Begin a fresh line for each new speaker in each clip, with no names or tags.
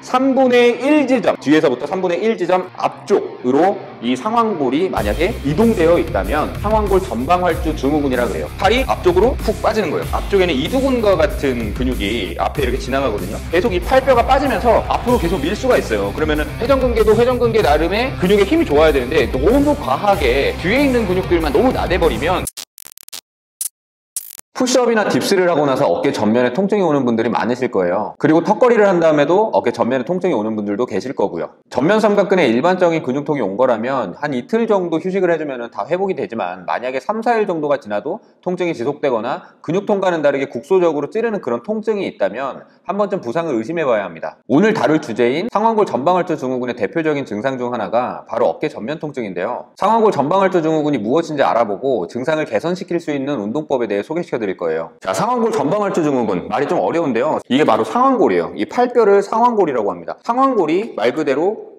3분의 1 지점, 뒤에서부터 3분의 1 지점 앞쪽으로 이 상완골이 만약에 이동되어 있다면 상완골 전방활주 증후군이라 그래요. 팔이 앞쪽으로 푹 빠지는 거예요. 앞쪽에는 이두근과 같은 근육이 앞에 이렇게 지나가거든요. 계속 이 팔뼈가 빠지면서 앞으로 계속 밀 수가 있어요. 그러면은 회전근개도 회전근개 나름의 근육에 힘이 좋아야 되는데 너무 과하게 뒤에 있는 근육들만 너무 나대버리면 푸시업이나 딥스를 하고 나서 어깨 전면에 통증이 오는 분들이 많으실 거예요. 그리고 턱걸이를 한 다음에도 어깨 전면에 통증이 오는 분들도 계실 거고요. 전면 삼각근에 일반적인 근육통이 온 거라면 한 이틀 정도 휴식을 해주면 다 회복이 되지만 만약에 3, 4일 정도가 지나도 통증이 지속되거나 근육통과는 다르게 국소적으로 찌르는 그런 통증이 있다면 한 번쯤 부상을 의심해 봐야 합니다. 오늘 다룰 주제인 상완골 전방활주 증후군의 대표적인 증상 중 하나가 바로 어깨 전면 통증인데요. 상완골 전방활주 증후군이 무엇인지 알아보고 증상을 개선시킬 수 있는 운동법에 대해 소개시켜 드릴 거예요. 자, 상완골 전방활주 증후군, 말이 좀 어려운데요. 이게 바로 상완골이에요. 이 팔뼈를 상완골이라고 합니다. 상완골이 말 그대로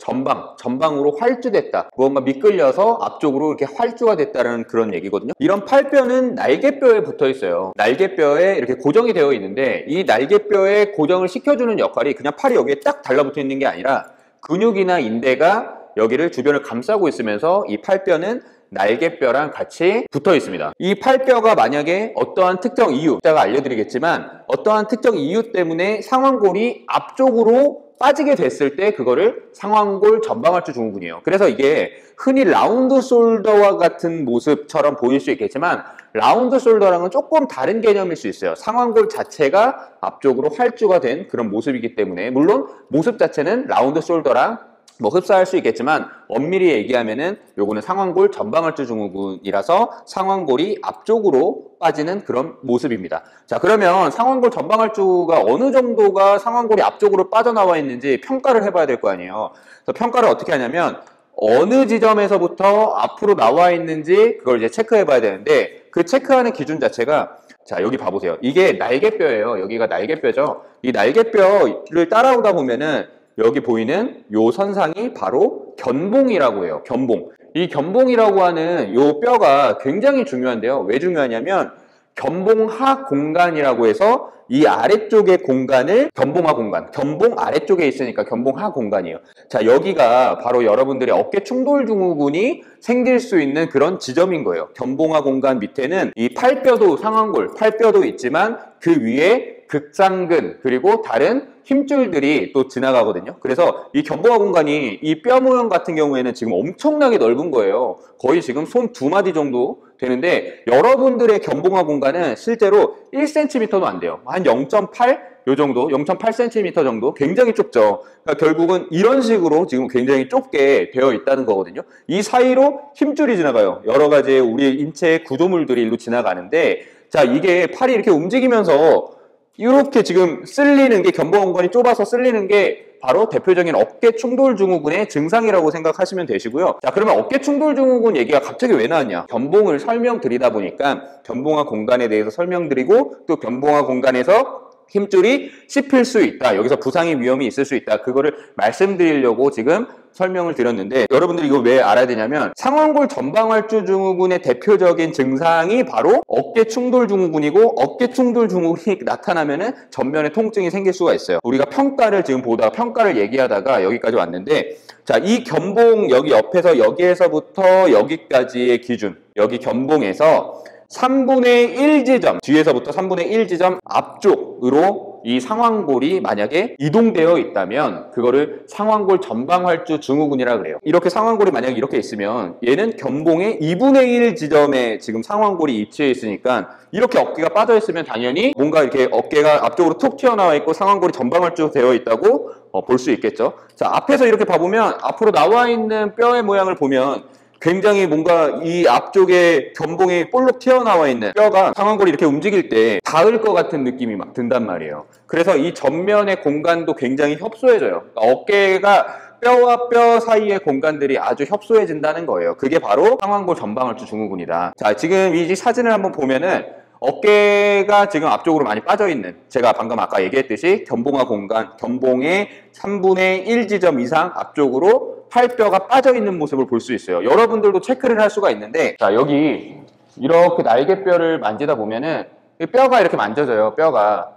전방으로 활주됐다, 무언가 미끌려서 앞쪽으로 이렇게 활주가 됐다는 그런 얘기거든요. 이런 팔뼈는 날개뼈에 붙어 있어요. 날개뼈에 이렇게 고정이 되어 있는데 이 날개뼈에 고정을 시켜주는 역할이 그냥 팔이 여기에 딱 달라붙어 있는 게 아니라 근육이나 인대가 여기를 주변을 감싸고 있으면서 이 팔뼈는 날개뼈랑 같이 붙어 있습니다. 이 팔뼈가 만약에 어떠한 특정 이유, 제가 알려드리겠지만 어떠한 특정 이유 때문에 상완골이 앞쪽으로 빠지게 됐을 때 그거를 상완골 전방활주 증후군이에요. 그래서 이게 흔히 라운드 숄더와 같은 모습처럼 보일 수 있겠지만 라운드 숄더랑은 조금 다른 개념일 수 있어요. 상완골 자체가 앞쪽으로 활주가 된 그런 모습이기 때문에, 물론 모습 자체는 라운드 숄더랑 흡사할 수 있겠지만 엄밀히 얘기하면은 요거는 상완골 전방활주 증후군이라서 상완골이 앞쪽으로 빠지는 그런 모습입니다. 자, 그러면 상완골 전방활주가 어느 정도가 상완골이 앞쪽으로 빠져나와 있는지 평가를 해봐야 될 거 아니에요. 그래서 평가를 어떻게 하냐면 어느 지점에서부터 앞으로 나와 있는지 그걸 이제 체크해 봐야 되는데, 그 체크하는 기준 자체가, 자, 여기 봐보세요. 이게 날개뼈예요. 여기가 날개뼈죠. 이 날개뼈를 따라오다 보면은 여기 보이는 요 선상이 바로 견봉이라고 해요. 견봉. 이 견봉이라고 하는 요 뼈가 굉장히 중요한데요. 왜 중요하냐면 견봉하 공간이라고 해서 이 아래쪽의 공간을 견봉하 공간, 견봉 아래쪽에 있으니까 견봉하 공간이에요. 자, 여기가 바로 여러분들의 어깨 충돌 증후군이 생길 수 있는 그런 지점인 거예요. 견봉하 공간 밑에는 이 팔뼈도, 상완골 팔뼈도 있지만 그 위에 극상근 그리고 다른 힘줄들이 또 지나가거든요. 그래서 이 견봉하 공간이 이 뼈 모형 같은 경우에는 지금 엄청나게 넓은 거예요. 거의 지금 손 2마디 정도 되는데 여러분들의 견봉하 공간은 실제로 1cm도 안 돼요. 한 0.8? 요 정도, 0.8cm 정도, 굉장히 좁죠. 그러니까 결국은 이런 식으로 지금 굉장히 좁게 되어 있다는 거거든요. 이 사이로 힘줄이 지나가요. 여러 가지 우리 인체의 구조물들이 일로 지나가는데, 자, 이게 팔이 이렇게 움직이면서 이렇게 지금 쓸리는 게, 견봉 공간이 좁아서 쓸리는 게 바로 대표적인 어깨 충돌 증후군의 증상이라고 생각하시면 되시고요. 자, 그러면 어깨 충돌 증후군 얘기가 갑자기 왜 나왔냐? 견봉을 설명드리다 보니까 견봉하 공간에 대해서 설명드리고 또 견봉하 공간에서 힘줄이 씹힐 수 있다, 여기서 부상의 위험이 있을 수 있다, 그거를 말씀드리려고 지금 설명을 드렸는데, 여러분들이 이거 왜 알아야 되냐면 상완골 전방활주 증후군의 대표적인 증상이 바로 어깨 충돌 증후군이고, 어깨 충돌 증후군이 나타나면은 전면에 통증이 생길 수가 있어요. 우리가 평가를 지금 보다가 평가를 얘기하다가 여기까지 왔는데, 자, 이 견봉 여기 옆에서 여기에서부터 여기까지의 기준, 여기 견봉에서 3분의 1 지점, 뒤에서부터 3분의 1 지점 앞쪽으로 이 상완골이 만약에 이동되어 있다면 그거를 상완골 전방활주 증후군이라 그래요. 이렇게 상완골이 만약에 이렇게 있으면 얘는 견봉의 2분의 1 지점에 지금 상완골이 위치해 있으니까 이렇게 어깨가 빠져 있으면 당연히 뭔가 이렇게 어깨가 앞쪽으로 툭 튀어나와 있고 상완골이 전방활주 되어 있다고 볼 수 있겠죠. 자, 앞에서 이렇게 봐보면 앞으로 나와 있는 뼈의 모양을 보면 굉장히 뭔가 이 앞쪽에 견봉이 볼록 튀어나와 있는 뼈가 상완골이 이렇게 움직일 때 닿을 것 같은 느낌이 막 든단 말이에요. 그래서 이 전면의 공간도 굉장히 협소해져요. 그러니까 어깨가 뼈와 뼈 사이의 공간들이 아주 협소해진다는 거예요. 그게 바로 상완골 전방활주 증후군이다. 자, 지금 이 사진을 한번 보면은 어깨가 지금 앞쪽으로 많이 빠져있는, 제가 방금 아까 얘기했듯이 견봉하 공간, 견봉의 3분의 1 지점 이상 앞쪽으로 팔뼈가 빠져있는 모습을 볼 수 있어요. 여러분들도 체크를 할 수가 있는데, 자, 여기 이렇게 날개뼈를 만지다 보면은 뼈가 이렇게 만져져요. 뼈가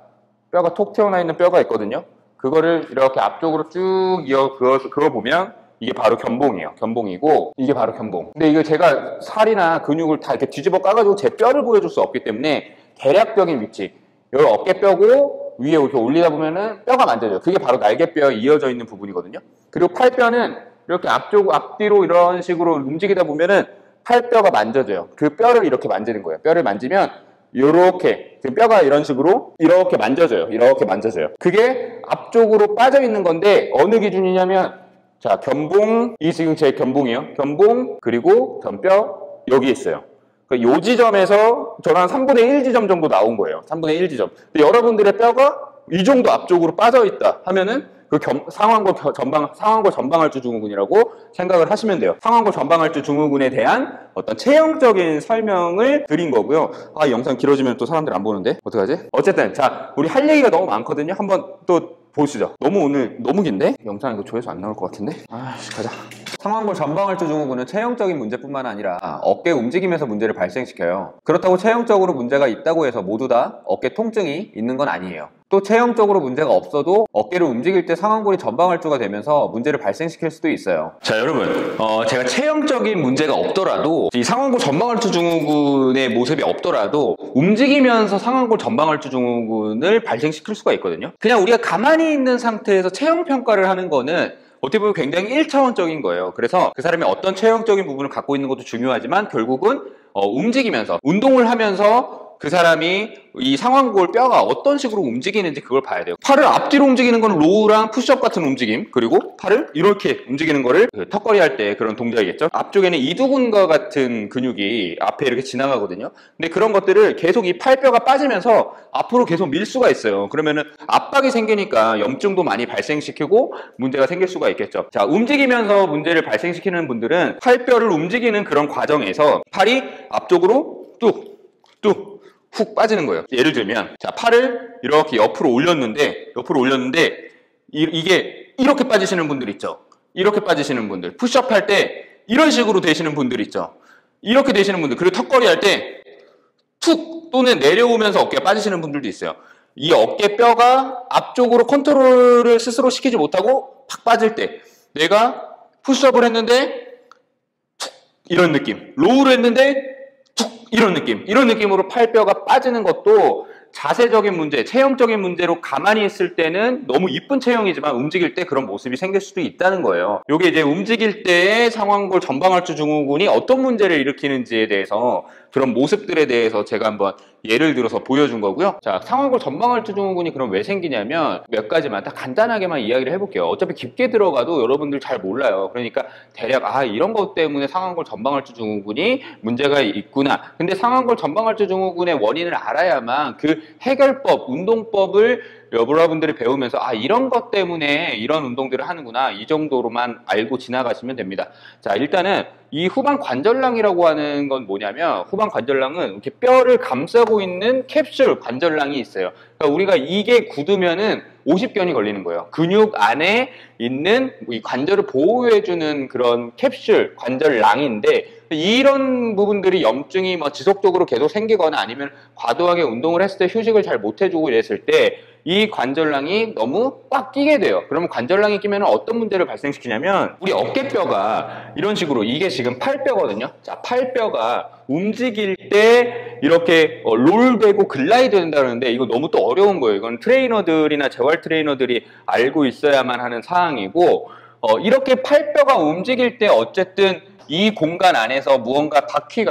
톡 튀어나와 있는 뼈가 있거든요.
그거를 이렇게 앞쪽으로 쭉 이어 그거 보면 이게 바로 견봉이에요. 견봉이고 이게 바로 견봉. 근데 이거 제가 살이나 근육을 다 이렇게 뒤집어 까가지고 제 뼈를 보여줄 수 없기 때문에 대략적인 위치, 여기 어깨뼈고 위에 이렇게 올리다 보면은 뼈가 만져져요. 그게 바로 날개뼈에 이어져 있는 부분이거든요. 그리고 팔뼈는 이렇게 앞뒤로 이런 식으로 움직이다 보면은 팔뼈가 만져져요. 그 뼈를 이렇게 만지는 거예요. 뼈를 만지면 요렇게 그 뼈가 이런 식으로 이렇게 만져져요. 이렇게 만져져요. 그게 앞쪽으로 빠져 있는 건데 어느 기준이냐면 자, 견봉, 이 지금 제 견봉이에요. 견봉 그리고 견뼈 여기 있어요. 요 지점에서 저는 한 3분의 1 지점 정도 나온 거예요. 3분의 1 지점. 근데 여러분들의 뼈가 이 정도 앞쪽으로 빠져 있다 하면은 그 상완골 전방할주 증후군이라고 생각을 하시면 돼요. 상완골 전방할주 증후군에 대한 어떤 체형적인 설명을 드린 거고요. 아, 이 영상 길어지면 또 사람들 안 보는데 어떡하지? 어쨌든 자, 우리 할 얘기가 너무 많거든요. 한번 또 보시죠. 오늘 너무 긴데? 영상 이거 조회수 안 나올 것 같은데? 아씨, 가자.
상완골 전방할주 증후군은 체형적인 문제뿐만 아니라 어깨 움직임에서 문제를 발생시켜요. 그렇다고 체형적으로 문제가 있다고 해서 모두 다 어깨 통증이 있는 건 아니에요. 또 체형적으로 문제가 없어도 어깨를 움직일 때 상완골이 전방할주가 되면서 문제를 발생시킬 수도 있어요.
자, 여러분, 제가 체형적인 문제가 없더라도 이 상완골 전방할주 증후군의 모습이 없더라도 움직이면서 상완골 전방할주 증후군을 발생시킬 수가 있거든요. 그냥 우리가 가만히 있는 상태에서 체형 평가를 하는 거는 어떻게 보면 굉장히 1차원적인 거예요. 그래서 그 사람이 어떤 체형적인 부분을 갖고 있는 것도 중요하지만 결국은 움직이면서 운동을 하면서 그 사람이 이 상완골 뼈가 어떤 식으로 움직이는지 그걸 봐야 돼요. 팔을 앞뒤로 움직이는 건 로우랑 푸시업 같은 움직임, 그리고 팔을 이렇게 움직이는 거를 턱걸이 할 때 그런 동작이겠죠. 앞쪽에는 이두근과 같은 근육이 앞에 이렇게 지나가거든요. 근데 그런 것들을 계속 이 팔뼈가 빠지면서 앞으로 계속 밀 수가 있어요. 그러면은 압박이 생기니까 염증도 많이 발생시키고 문제가 생길 수가 있겠죠. 자, 움직이면서 문제를 발생시키는 분들은 팔뼈를 움직이는 그런 과정에서 팔이 앞쪽으로 뚝 훅 빠지는 거예요. 예를 들면 자, 팔을 이렇게 옆으로 올렸는데 이게 이렇게 빠지시는 분들 있죠. 이렇게 빠지시는 분들, 푸시업 할 때 이런 식으로 되시는 분들 있죠. 이렇게 되시는 분들, 그리고 턱걸이 할 때 툭 또는 내려오면서 어깨가 빠지시는 분들도 있어요. 이 어깨 뼈가 앞쪽으로 컨트롤을 스스로 시키지 못하고 팍 빠질 때, 내가 푸시업을 했는데 툭 이런 느낌, 로우를 했는데 이런 느낌으로 팔뼈가 빠지는 것도 자세적인 문제, 체형적인 문제로 가만히 있을 때는 너무 이쁜 체형이지만 움직일 때 그런 모습이 생길 수도 있다는 거예요. 이게 이제 움직일 때의 상완골 전방할주 증후군이 어떤 문제를 일으키는지에 대해서, 그런 모습들에 대해서 제가 한번 예를 들어서 보여준 거고요. 자, 상완골 전방할주 증후군이 그럼 왜 생기냐면 몇 가지만 딱 간단하게만 이야기를 해볼게요. 어차피 깊게 들어가도 여러분들 잘 몰라요. 그러니까 대략 이런 것 때문에 상완골 전방할주 증후군이 문제가 있구나. 근데 상완골 전방할주 증후군의 원인을 알아야만 그 해결법, 운동법을 여러분들이 배우면서 이런 것 때문에 이런 운동들을 하는구나, 이 정도로만 알고 지나가시면 됩니다. 자, 일단은 이 후방 관절랑이라고 하는 건 뭐냐면, 후방 관절랑은 이렇게 뼈를 감싸고 있는 캡슐 관절랑이 있어요. 그러니까 우리가 이게 굳으면은 50견이 걸리는 거예요. 근육 안에 있는 이 관절을 보호해주는 그런 캡슐 관절랑인데, 이런 부분들이 염증이 지속적으로 계속 생기거나 아니면 과도하게 운동을 했을 때 휴식을 잘 못해주고 이랬을 때 이 관절랑이 너무 꽉 끼게 돼요. 그러면 관절랑이 끼면 어떤 문제를 발생시키냐면, 우리 어깨뼈가 이런 식으로, 이게 지금 팔뼈거든요. 자, 팔뼈가 움직일 때 이렇게 롤되고 글라이드 된다는데 이거 너무 또 어려운 거예요. 이건 트레이너들이나 재활 트레이너들이 알고 있어야만 하는 사항이고, 이렇게 팔뼈가 움직일 때 어쨌든 이 공간 안에서 무언가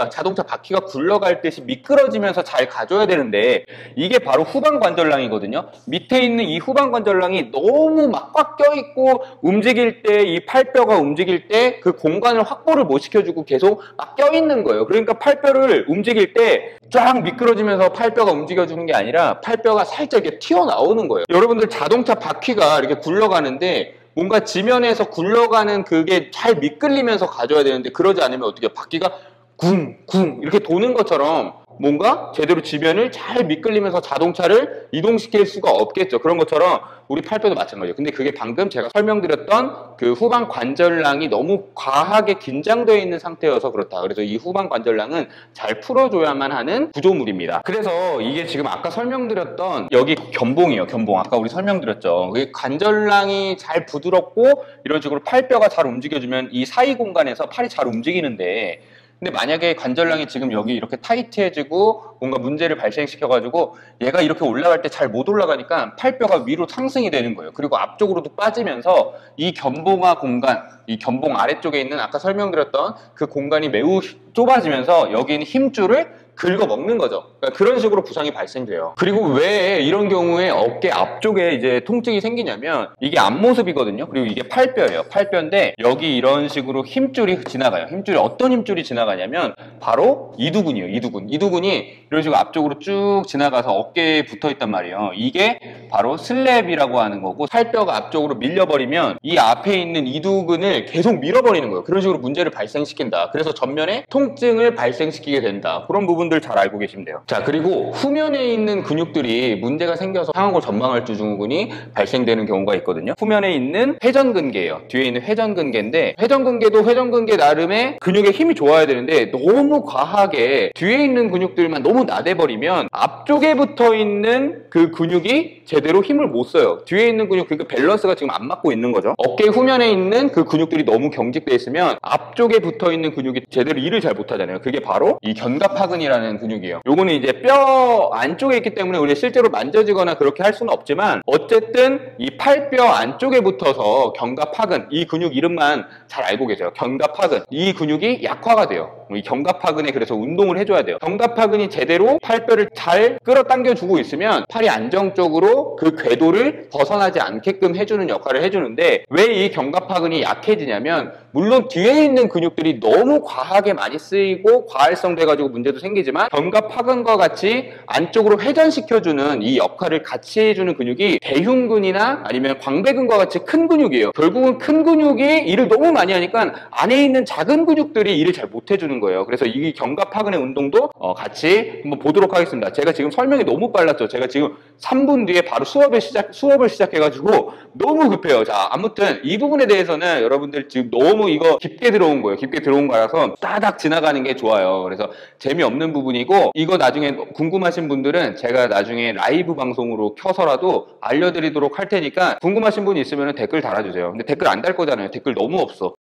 자동차 바퀴가 굴러갈 듯이 미끄러지면서 잘 가줘야 되는데, 이게 바로 후방 관절랑이거든요. 밑에 있는 이 후방 관절랑이 너무 막 꽉 껴있고, 움직일 때, 이 팔뼈가 움직일 때 그 공간을 확보를 못 시켜주고 계속 막 껴있는 거예요. 그러니까 팔뼈를 움직일 때 쫙 미끄러지면서 팔뼈가 움직여주는 게 아니라 팔뼈가 살짝 이렇게 튀어나오는 거예요. 여러분들 자동차 바퀴가 이렇게 굴러가는데 뭔가 지면에서 굴러가는 그게 잘 미끌리면서 가져야 되는데, 그러지 않으면 어떻게 바퀴가 쿵쿵 이렇게 도는 것처럼 뭔가 제대로 지면을 잘 미끌리면서 자동차를 이동시킬 수가 없겠죠. 그런 것처럼 우리 팔뼈도 마찬가지예요. 근데 그게 방금 제가 설명드렸던 그 후방 관절랑이 너무 과하게 긴장되어 있는 상태여서 그렇다. 그래서 이 후방 관절랑은 잘 풀어줘야만 하는 구조물입니다. 그래서 이게 지금 아까 설명드렸던 여기 견봉이에요. 견봉. 아까 우리 설명드렸죠. 이게 관절랑이 잘 부드럽고 이런 식으로 팔뼈가 잘 움직여주면 이 사이 공간에서 팔이 잘 움직이는데, 근데 만약에 관절랑이 지금 여기 이렇게 타이트해지고 뭔가 문제를 발생시켜가지고 얘가 이렇게 올라갈 때 잘 못 올라가니까 팔뼈가 위로 상승이 되는 거예요. 그리고 앞쪽으로도 빠지면서 이 견봉화 공간, 이 견봉 아래쪽에 있는 아까 설명드렸던 그 공간이 매우 좁아지면서 여기 있는 힘줄을 긁어먹는 거죠. 그러니까 그런 식으로 부상이 발생돼요. 그리고 왜 이런 경우에 어깨 앞쪽에 이제 통증이 생기냐면 이게 앞모습이거든요. 그리고 이게 팔뼈예요. 팔뼈인데 여기 이런 식으로 힘줄이 지나가요. 힘줄이 어떤 힘줄이 지나가냐면 바로 이두근이에요. 이두근. 이두근이 이런 식으로 앞쪽으로 쭉 지나가서 어깨에 붙어 있단 말이에요. 이게 바로 슬랩이라고 하는 거고, 팔뼈가 앞쪽으로 밀려버리면 이 앞에 있는 이두근을 계속 밀어버리는 거예요. 그런 식으로 문제를 발생시킨다. 그래서 전면에 통증을 발생시키게 된다. 그런 부분들 잘 알고 계시면 돼요. 자, 그리고 후면에 있는 근육들이 문제가 생겨서 상하골 전방활주 증후군이 발생되는 경우가 있거든요. 후면에 있는 회전근개예요. 뒤에 있는 회전근개인데, 회전근개도 회전근개 나름의 근육에 힘이 좋아야 되는데 너무 과하게 뒤에 있는 근육들만 너무 나대버리면 앞쪽에 붙어 있는 그 근육이 제대로 힘을 못 써요. 뒤에 있는 근육, 그러니까 밸런스가 지금 안 맞고 있는 거죠. 어깨 후면에 있는 그 근육들이 너무 경직돼 있으면 앞쪽에 붙어 있는 근육이 제대로 일을 잘 못하잖아요. 그게 바로 이 견갑하근이라는 근육이에요. 요거는 이제 뼈 안쪽에 있기 때문에 우리가 실제로 만져지거나 그렇게 할 수는 없지만, 어쨌든 이 팔뼈 안쪽에 붙어서 견갑하근, 이 근육 이름만 잘 알고 계세요. 견갑하근. 이 근육이 약화가 돼요. 이 견갑하근에 그래서 운동을 해줘야 돼요. 견갑하근이 제대로 팔뼈를 잘 끌어당겨주고 있으면 팔이 안정적으로 그 궤도를 벗어나지 않게끔 해주는 역할을 해주는데, 왜 이 견갑하근이 약해지냐면, 물론 뒤에 있는 근육들이 너무 과하게 많이 쓰이고 과활성 돼가지고 문제도 생기지만, 견갑하근과 같이 안쪽으로 회전시켜주는 이 역할을 같이 해주는 근육이 대흉근이나 아니면 광배근과 같이 큰 근육이에요. 결국은 큰 근육이 일을 너무 많이 하니까 안에 있는 작은 근육들이 일을 잘 못해주는 거예요. 그래서 이 견갑하근의 운동도 같이 한번 보도록 하겠습니다. 제가 지금 설명이 너무 빨랐죠. 제가 지금 3분 뒤에 바로 수업을 시작해가지고 너무 급해요. 자, 아무튼 이 부분에 대해서는 여러분들 지금 너무 이거 깊게 들어온 거예요. 깊게 들어온 거라서 따닥 지나가는 게 좋아요. 그래서 재미없는 부분이고, 이거 나중에 궁금하신 분들은 제가 나중에 라이브 방송으로 켜서라도 알려드리도록 할 테니까 궁금하신 분이 있으면 댓글 달아주세요. 근데 댓글 안 달 거잖아요. 댓글 너무 없어.